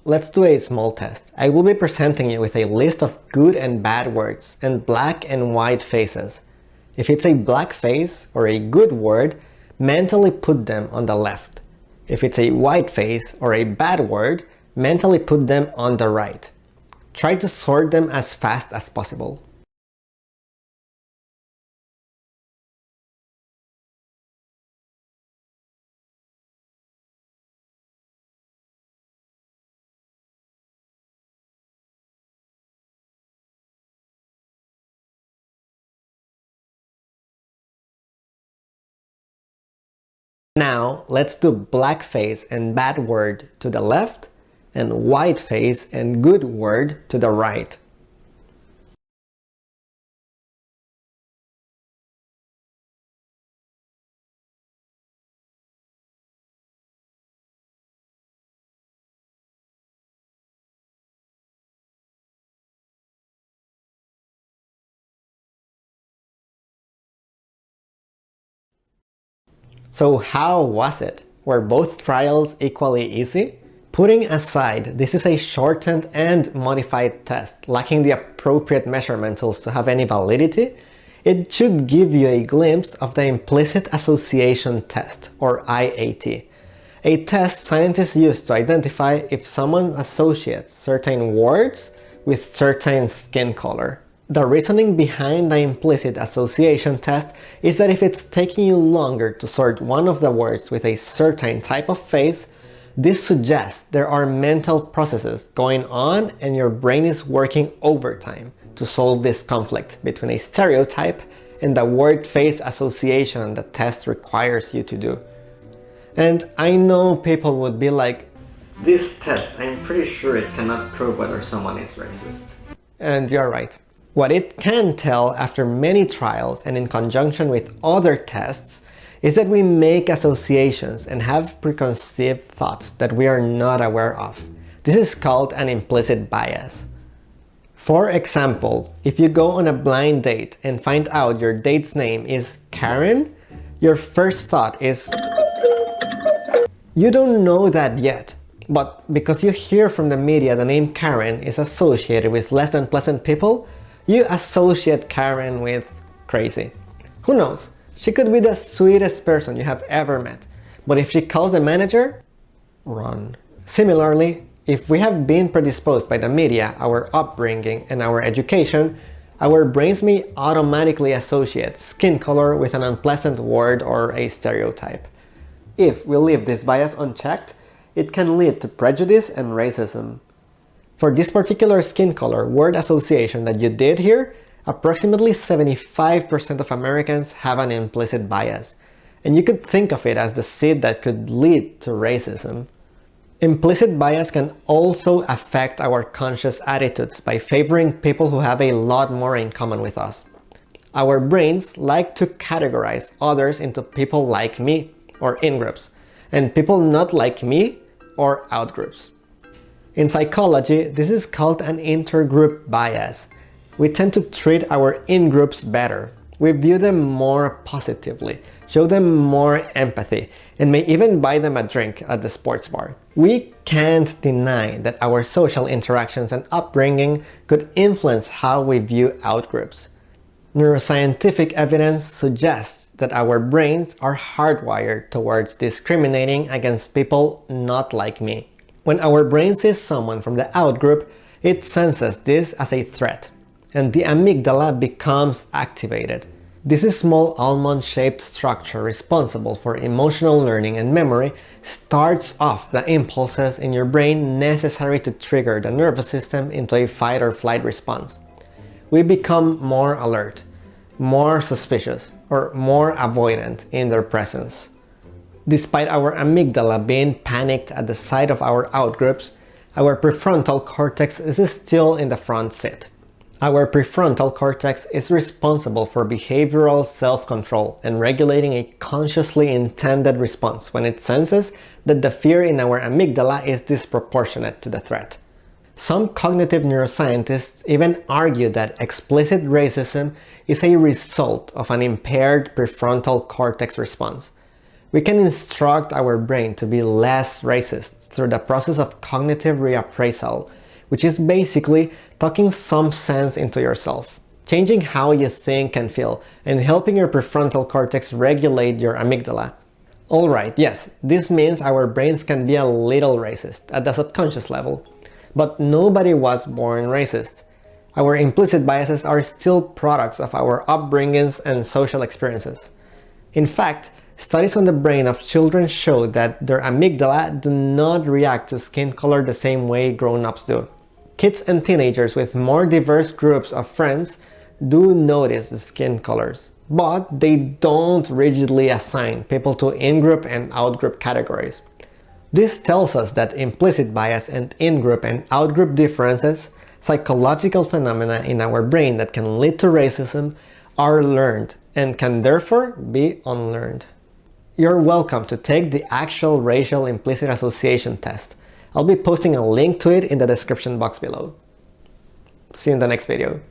Let's do a small test. I will be presenting you with a list of good and bad words and black and white faces. If it's a black face or a good word, mentally put them on the left. If it's a white face or a bad word, mentally put them on the right. Try to sort them as fast as possible. Now, let's do black face and bad word to the left and white face and good word to the right. So how was it? Were both trials equally easy? Putting aside, this is a shortened and modified test, lacking the appropriate measurement tools to have any validity, it should give you a glimpse of the Implicit Association Test, or IAT, a test scientists use to identify if someone associates certain words with certain skin color. The reasoning behind the implicit association test is that if it's taking you longer to sort one of the words with a certain type of face, this suggests there are mental processes going on and your brain is working overtime to solve this conflict between a stereotype and the word-face association the test requires you to do. And I know people would be like, this test, I'm pretty sure it cannot prove whether someone is racist. And you're right. What it can tell after many trials and in conjunction with other tests is that we make associations and have preconceived thoughts that we are not aware of. This is called an implicit bias. For example, if you go on a blind date and find out your date's name is Karen, your first thought is, you don't know that yet, but because you hear from the media the name Karen is associated with less than pleasant people, you associate Karen with crazy. Who knows? She could be the sweetest person you have ever met. But if she calls the manager, run. Similarly, if we have been predisposed by the media, our upbringing, and our education, our brains may automatically associate skin color with an unpleasant word or a stereotype. If we leave this bias unchecked, it can lead to prejudice and racism. For this particular skin color word association that you did here, approximately 75% of Americans have an implicit bias, and you could think of it as the seed that could lead to racism. Implicit bias can also affect our conscious attitudes by favoring people who have a lot more in common with us. Our brains like to categorize others into people like me, or in-groups, and people not like me, or out-groups. In psychology, this is called an intergroup bias. We tend to treat our in-groups better. We view them more positively, show them more empathy, and may even buy them a drink at the sports bar. We can't deny that our social interactions and upbringing could influence how we view outgroups. Neuroscientific evidence suggests that our brains are hardwired towards discriminating against people not like me. When our brain sees someone from the outgroup, it senses this as a threat, and the amygdala becomes activated. This small almond-shaped structure responsible for emotional learning and memory starts off the impulses in your brain necessary to trigger the nervous system into a fight or flight response. We become more alert, more suspicious, or more avoidant in their presence. Despite our amygdala being panicked at the sight of our outgroups, our prefrontal cortex is still in the front seat. Our prefrontal cortex is responsible for behavioral self-control and regulating a consciously intended response when it senses that the fear in our amygdala is disproportionate to the threat. Some cognitive neuroscientists even argue that explicit racism is a result of an impaired prefrontal cortex response. We can instruct our brain to be less racist through the process of cognitive reappraisal, which is basically talking some sense into yourself, changing how you think and feel, and helping your prefrontal cortex regulate your amygdala. Alright, yes, this means our brains can be a little racist at the subconscious level, but nobody was born racist. Our implicit biases are still products of our upbringings and social experiences. In fact, studies on the brain of children show that their amygdala do not react to skin color the same way grown-ups do. Kids and teenagers with more diverse groups of friends do notice the skin colors, but they don't rigidly assign people to in-group and out-group categories. This tells us that implicit bias and in-group and out-group differences, psychological phenomena in our brain that can lead to racism, are learned and can therefore be unlearned. You're welcome to take the actual racial implicit association test. I'll be posting a link to it in the description box below. See you in the next video.